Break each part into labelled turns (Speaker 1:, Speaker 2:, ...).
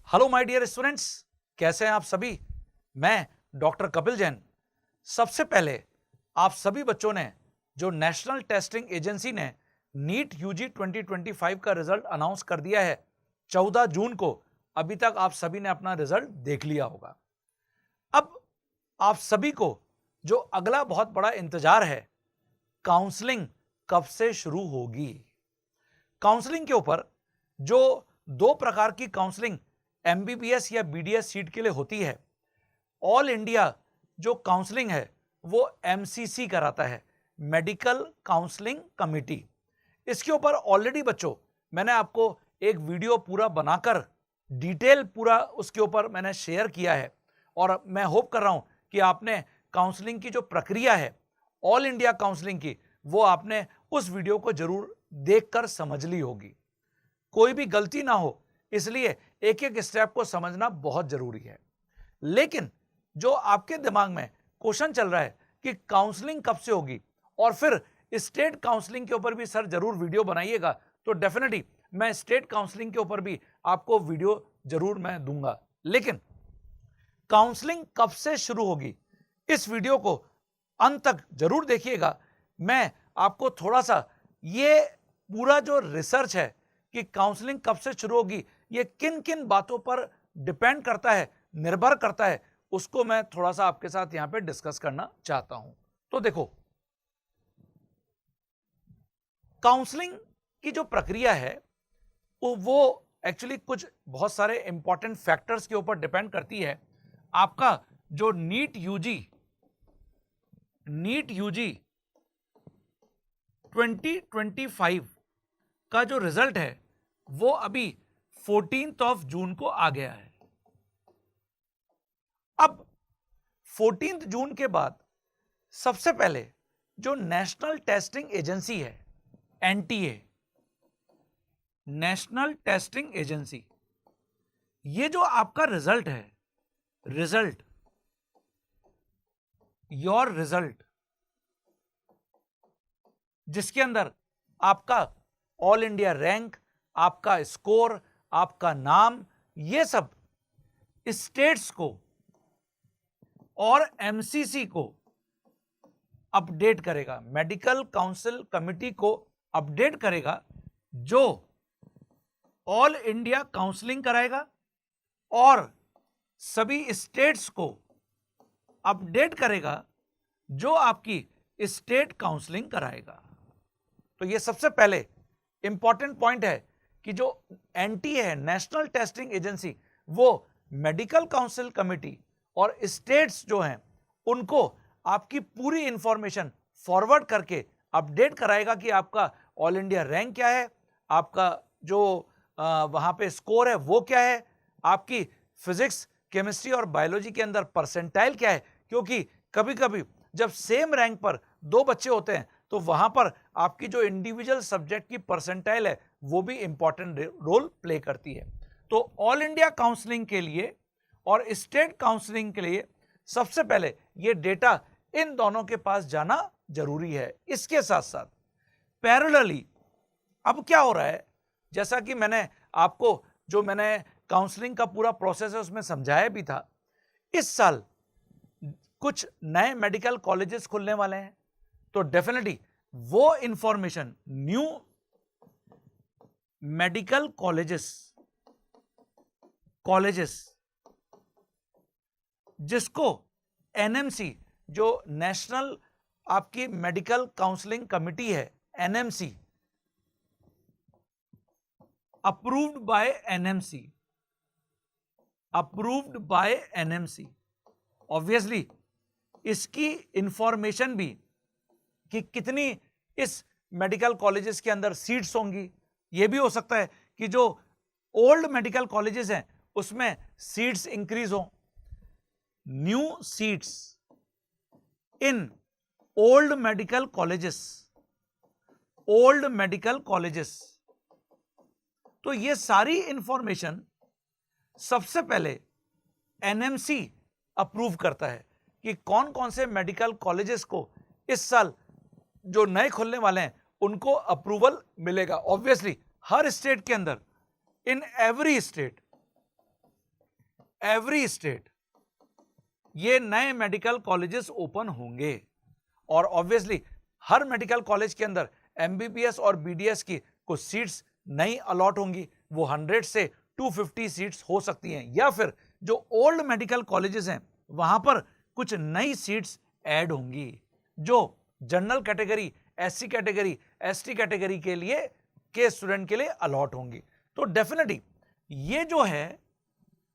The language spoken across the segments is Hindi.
Speaker 1: हेलो माय डियर स्टूडेंट्स, कैसे हैं आप सभी। मैं डॉक्टर कपिल जैन। सबसे पहले आप सभी बच्चों ने जो नेशनल टेस्टिंग एजेंसी ने नीट यूजी 2025 का रिजल्ट अनाउंस कर दिया है 14 जून को, अभी तक आप सभी ने अपना रिजल्ट देख लिया होगा। अब आप सभी को जो अगला बहुत बड़ा इंतजार है, काउंसलिंग कब से शुरू होगी। काउंसलिंग के ऊपर जो दो प्रकार की काउंसलिंग एमबीबीएस या बीडीएस सीट के लिए होती है, ऑल इंडिया जो काउंसलिंग है वो एमसीसी कराता है, मेडिकल काउंसलिंग कमिटी। इसके ऊपर ऑलरेडी बच्चों मैंने आपको एक वीडियो पूरा बनाकर डिटेल पूरा उसके ऊपर मैंने शेयर किया है और मैं होप कर रहा हूं कि आपने काउंसलिंग की जो प्रक्रिया है ऑल इंडिया काउंसलिंग की, वो आपने उस वीडियो को जरूर देखकर समझ ली होगी। कोई भी गलती ना हो इसलिए एक एक स्टेप को समझना बहुत जरूरी है। लेकिन जो आपके दिमाग में क्वेश्चन चल रहा है कि काउंसलिंग कब से होगी और फिर स्टेट काउंसलिंग के ऊपर भी सर जरूर वीडियो बनाइएगा, तो डेफिनेटली मैं स्टेट काउंसलिंग के ऊपर भी आपको वीडियो जरूर मैं दूंगा। लेकिन काउंसलिंग कब से शुरू होगी, इस वीडियो को अंत तक जरूर देखिएगा। मैं आपको थोड़ा सा ये पूरा जो रिसर्च है कि काउंसलिंग कब से शुरू होगी, ये किन किन बातों पर डिपेंड करता है, निर्भर करता है, उसको मैं थोड़ा सा आपके साथ यहां पे डिस्कस करना चाहता हूं। तो देखो, काउंसलिंग की जो प्रक्रिया है वो एक्चुअली कुछ बहुत सारे इंपॉर्टेंट फैक्टर्स के ऊपर डिपेंड करती है। आपका जो नीट यूजी 2025 का जो रिजल्ट है वो अभी 14 जून को आ गया है। अब 14 जून के बाद सबसे पहले जो नेशनल टेस्टिंग एजेंसी है, एनटीए, नेशनल टेस्टिंग एजेंसी, ये जो आपका रिजल्ट है, रिजल्ट, योर रिजल्ट, जिसके अंदर आपका ऑल इंडिया रैंक, आपका स्कोर, आपका नाम, ये सब स्टेट्स को और एमसीसी को अपडेट करेगा, मेडिकल काउंसिल कमिटी को अपडेट करेगा, जो ऑल इंडिया काउंसलिंग कराएगा और सभी स्टेट्स को अपडेट करेगा जो आपकी स्टेट काउंसलिंग कराएगा। तो ये सबसे पहले इंपॉर्टेंट पॉइंट है कि जो एनटीए है, नेशनल टेस्टिंग एजेंसी, वो मेडिकल काउंसिल कमिटी और स्टेट्स जो हैं उनको आपकी पूरी इंफॉर्मेशन फॉरवर्ड करके अपडेट कराएगा कि आपका ऑल इंडिया रैंक क्या है, आपका जो वहां पे स्कोर है वो क्या है, आपकी फिजिक्स, केमिस्ट्री और बायोलॉजी के अंदर परसेंटाइल क्या है। क्योंकि कभी कभी जब सेम रैंक पर दो बच्चे होते हैं तो वहां पर आपकी जो इंडिविजुअल सब्जेक्ट की परसेंटाइल है वो भी इंपॉर्टेंट रोल प्ले करती है। तो ऑल इंडिया काउंसलिंग के लिए और स्टेट काउंसलिंग के लिए सबसे पहले ये डेटा इन दोनों के पास जाना जरूरी है। इसके साथ साथ पैरेलली अब क्या हो रहा है, जैसा कि मैंने आपको जो मैंने काउंसलिंग का पूरा प्रोसेस है उसमें समझाया भी था, इस साल कुछ नए मेडिकल कॉलेजेस खुलने वाले हैं। तो डेफिनेटली वो इंफॉर्मेशन, न्यू मेडिकल कॉलेजेस जिसको एनएमसी, जो नेशनल आपकी मेडिकल काउंसलिंग कमिटी है, NMC, approved by NMC, obviously इसकी इंफॉर्मेशन भी कि कितनी इस मेडिकल कॉलेजेस के अंदर सीट्स होंगी, यह भी हो सकता है कि जो ओल्ड मेडिकल कॉलेजेस हैं उसमें सीट्स इंक्रीज हो, new seats in old medical colleges. तो ये सारी इंफॉर्मेशन सबसे पहले एनएमसी अप्रूव करता है कि कौन कौन से मेडिकल कॉलेजेस को इस साल जो नए खुलने वाले हैं उनको अप्रूवल मिलेगा। ऑब्वियसली हर स्टेट के अंदर, in every state every state ये नए मेडिकल कॉलेजेस ओपन होंगे और ऑब्वियसली हर मेडिकल कॉलेज के अंदर एमबीबीएस और बीडीएस की कुछ सीट्स नई अलॉट होंगी, वो 100 से 250 सीट्स हो सकती हैं, या फिर जो ओल्ड मेडिकल कॉलेजेस हैं वहां पर कुछ नई सीट्स ऐड होंगी जो general category, SC category, ST category के स्टूडेंट के लिए अलॉट होंगी। तो डेफिनेटली ये जो है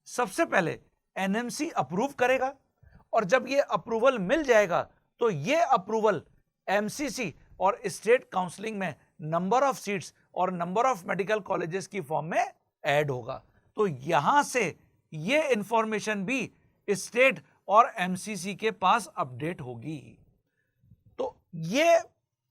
Speaker 1: सबसे पहले एनएमसी अप्रूव करेगा और जब ये अप्रूवल मिल जाएगा तो ये अप्रूवल एमसीसी और स्टेट काउंसलिंग में नंबर ऑफ सीट्स और नंबर ऑफ मेडिकल कॉलेजेस की फॉर्म में ऐड होगा। तो यहां से ये इंफॉर्मेशन भी स्टेट और एमसीसी के पास अपडेट होगी। तो ये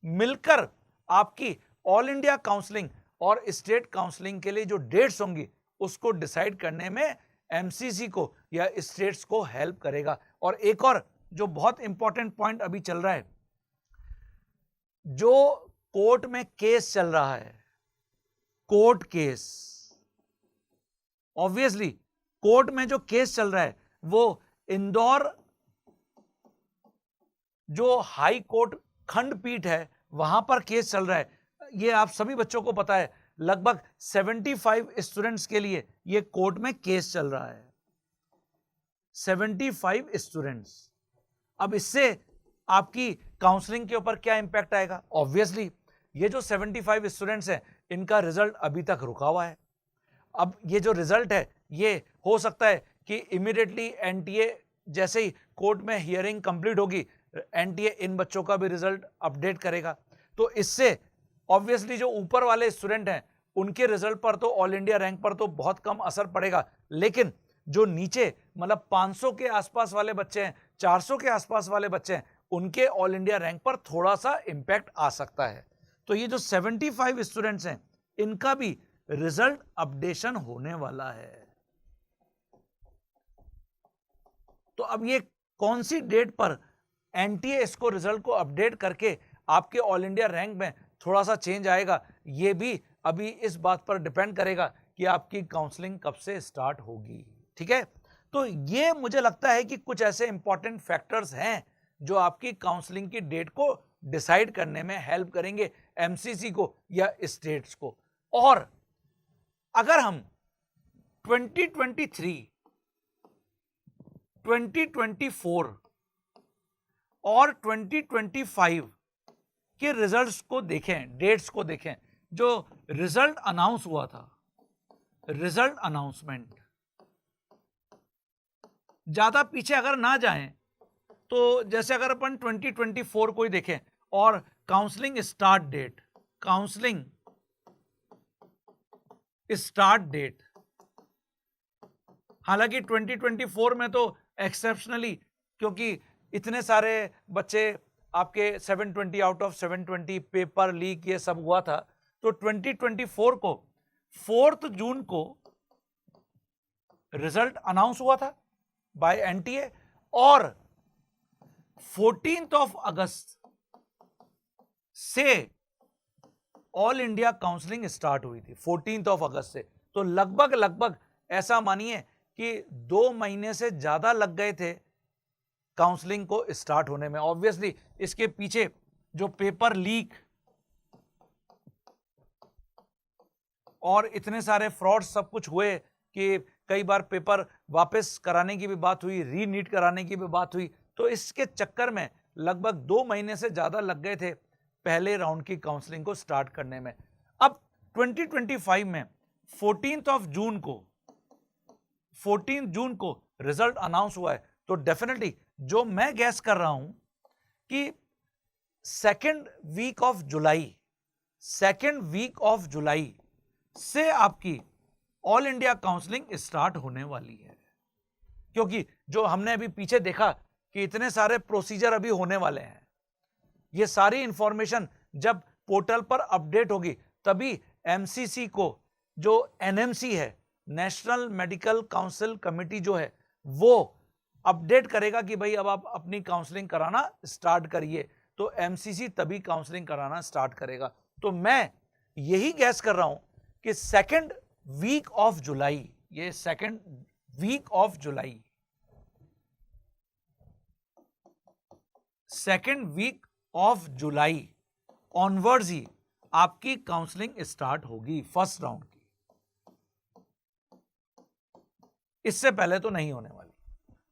Speaker 1: मिलकर आपकी ऑल इंडिया काउंसलिंग और स्टेट काउंसलिंग के लिए जो डेट्स होंगी उसको डिसाइड करने में एमसीसी को या स्टेट्स को हेल्प करेगा। और एक और जो बहुत इंपॉर्टेंट पॉइंट अभी चल रहा है, जो कोर्ट में केस चल रहा है, कोर्ट केस, ऑब्वियसली कोर्ट में जो केस चल रहा है वो इंदौर जो हाई कोर्ट खंडपीठ है वहां पर केस चल रहा है। ये आप सभी बच्चों को पता है, लगभग 75 स्टूडेंट्स के लिए ये कोर्ट में केस चल रहा है, 75 स्टूडेंट्स। अब इससे आपकी काउंसलिंग के ऊपर क्या इंपैक्ट आएगा? ऑब्वियसली ये जो 75 स्टूडेंट्स हैं इनका रिजल्ट अभी तक रुका हुआ है। अब ये जो रिजल्ट है ये हो सकता है कि इमीडिएटली एनटीए जैसे ही कोर्ट में हियरिंग कंप्लीट होगी, एनटीए इन बच्चों का भी रिजल्ट अपडेट करेगा। तो इससे ऑब्वियसली जो ऊपर वाले स्टूडेंट हैं उनके रिजल्ट पर तो, ऑल इंडिया रैंक पर तो बहुत कम असर पड़ेगा, लेकिन जो नीचे मतलब 500 के आसपास वाले बच्चे हैं, 400 के आसपास वाले बच्चे हैं, उनके ऑल इंडिया रैंक पर थोड़ा सा इंपैक्ट आ सकता है। तो ये जो 75 स्टूडेंट्स हैं इनका भी रिजल्ट अपडेशन होने वाला है। तो अब ये कौन सी डेट पर एनटीए इसको रिजल्ट को अपडेट करके आपके ऑल इंडिया रैंक में थोड़ा सा चेंज आएगा, ये भी अभी इस बात पर डिपेंड करेगा कि आपकी काउंसलिंग कब से स्टार्ट होगी। ठीक है, तो ये मुझे लगता है कि कुछ ऐसे इंपॉर्टेंट फैक्टर्स हैं जो आपकी काउंसलिंग की डेट को डिसाइड करने में हेल्प करेंगे एमसीसी को या स्टेट्स को। और अगर हम 2023, 2024 और 2025 के रिजल्ट्स को देखें, डेट्स को देखें, जो रिजल्ट अनाउंस हुआ था, रिजल्ट अनाउंसमेंट, ज्यादा पीछे अगर ना जाएं तो जैसे अगर अपन 2024 को ही देखें और counselling start date, counselling start date, हालांकि 2024 में तो एक्सेप्शनली क्योंकि इतने सारे बच्चे आपके 720 आउट ऑफ 720 पेपर लीक ये सब हुआ था, तो 2024 को 4 जून को रिजल्ट अनाउंस हुआ था बाय एनटीए और 14 अगस्त से ऑल इंडिया काउंसलिंग स्टार्ट हुई थी, 14 अगस्त से। तो लगभग ऐसा मानिए कि 2 महीने से ज्यादा लग गए थे काउंसलिंग को स्टार्ट होने में। ऑब्वियसली इसके पीछे जो पेपर लीक और इतने सारे फ्रॉड सब कुछ हुए कि कई बार पेपर वापस कराने की भी बात हुई, रीनीट कराने की भी बात हुई, तो इसके चक्कर में लगभग 2 महीने से ज्यादा लग गए थे पहले राउंड की काउंसलिंग को स्टार्ट करने में। अब 2025 में 14 जून को रिजल्ट अनाउंस हुआ है, तो डेफिनेटली जो मैं गैस कर रहा हूं कि सेकेंड वीक ऑफ जुलाई से आपकी ऑल इंडिया काउंसलिंग स्टार्ट होने वाली है। क्योंकि जो हमने अभी पीछे देखा कि इतने सारे प्रोसीजर अभी होने वाले हैं, ये सारी इंफॉर्मेशन जब पोर्टल पर अपडेट होगी तभी एमसीसी को जो एनएमसी है, नेशनल मेडिकल काउंसिल कमेटी जो है, वो अपडेट करेगा कि भाई अब आप अपनी काउंसलिंग कराना स्टार्ट करिए, तो एमसीसी तभी काउंसलिंग कराना स्टार्ट करेगा। तो मैं यही गैस कर रहा हूं कि सेकेंड वीक ऑफ जुलाई, ये second week of July, second week of July onwards ही आपकी काउंसलिंग स्टार्ट होगी फर्स्ट राउंड की। इससे पहले तो नहीं होने वाली।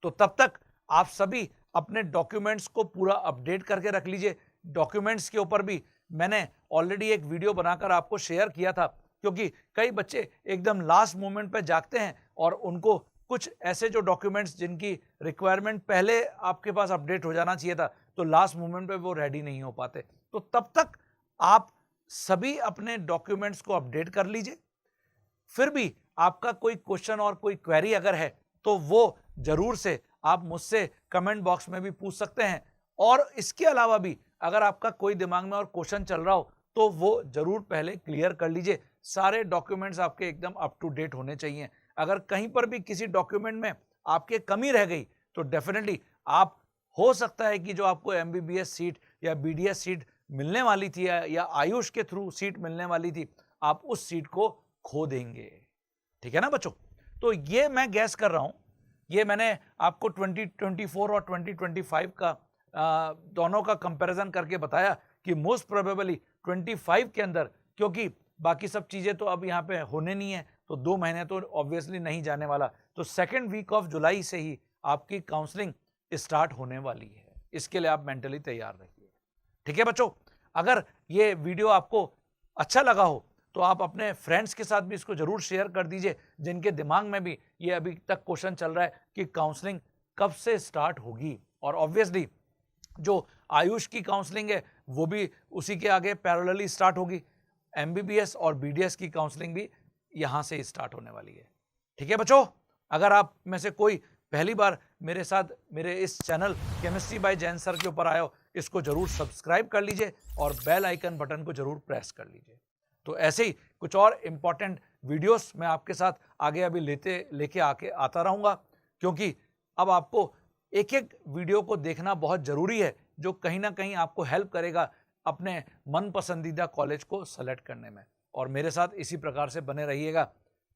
Speaker 1: तो तब तक आप सभी अपने डॉक्यूमेंट्स को पूरा अपडेट करके रख लीजिए। डॉक्यूमेंट्स के ऊपर भी मैंने ऑलरेडी एक वीडियो बनाकर आपको शेयर किया था, क्योंकि कई बच्चे एकदम लास्ट मोमेंट पे जागते हैं और उनको कुछ ऐसे जो डॉक्यूमेंट्स जिनकी रिक्वायरमेंट पहले आपके पास अपडेट हो जाना चाहिए था, तो लास्ट मोमेंट पे वो रेडी नहीं हो पाते। तो तब तक आप सभी अपने डॉक्यूमेंट्स को अपडेट कर लीजिए। फिर भी आपका कोई क्वेश्चन और कोई क्वेरी अगर है तो वो जरूर से आप मुझसे कमेंट बॉक्स में भी पूछ सकते हैं। और इसके अलावा भी अगर आपका कोई दिमाग में और क्वेश्चन चल रहा हो तो वो जरूर पहले क्लियर कर लीजिए। सारे डॉक्यूमेंट्स आपके एकदम अप टू डेट होने चाहिए। अगर कहीं पर भी किसी डॉक्यूमेंट में आपके कमी रह गई तो डेफिनेटली आप, हो सकता है कि जो आपको एमबीबीएस सीट या बीडीएस सीट मिलने वाली थी या आयुष के थ्रू सीट मिलने वाली थी, आप उस सीट को खो देंगे। ठीक है ना बच्चों? तो ये मैं गैस कर रहा हूं, ये मैंने आपको 2024 और 2025 का दोनों का कंपैरिजन करके बताया कि मोस्ट प्रोबेबली 25 के अंदर, क्योंकि बाकी सब चीजें तो अब यहाँ पे होने नहीं है, तो 2 महीने तो ऑब्वियसली नहीं जाने वाला, तो सेकेंड वीक ऑफ जुलाई से ही आपकी काउंसलिंग स्टार्ट होने वाली है। इसके लिए आप मेंटली तैयार रहिए। ठीक है बच्चों? अगर ये वीडियो आपको अच्छा लगा हो तो आप अपने फ्रेंड्स के साथ भी इसको जरूर शेयर कर दीजिए, जिनके दिमाग में भी ये अभी तक क्वेश्चन चल रहा है कि काउंसलिंग कब से स्टार्ट होगी। और ऑब्वियसली जो आयुष की काउंसलिंग है वो भी उसी के आगे पैरेलली स्टार्ट होगी। एमबीबीएस और बीडीएस की काउंसलिंग भी यहां से स्टार्ट होने वाली है। ठीक है बच्चों? अगर आप में से कोई पहली बार मेरे साथ मेरे इस channel chemistry bye Jain sir के ऊपर आए हो, इसको जरूर सब्सक्राइब कर लीजिए और बेल आइकन बटन को जरूर प्रेस कर लीजिए। तो ऐसे ही कुछ और इंपॉर्टेंट वीडियोस मैं आपके साथ आगे अभी लेके आके आता रहूंगा, क्योंकि अब आपको एक एक वीडियो को देखना बहुत जरूरी है, जो कहीं ना कहीं आपको हेल्प करेगा अपने मन पसंदीदा कॉलेज को सेलेक्ट करने में। और मेरे साथ इसी प्रकार से बने रहिएगा।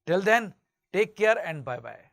Speaker 1: Till then take care and bye bye.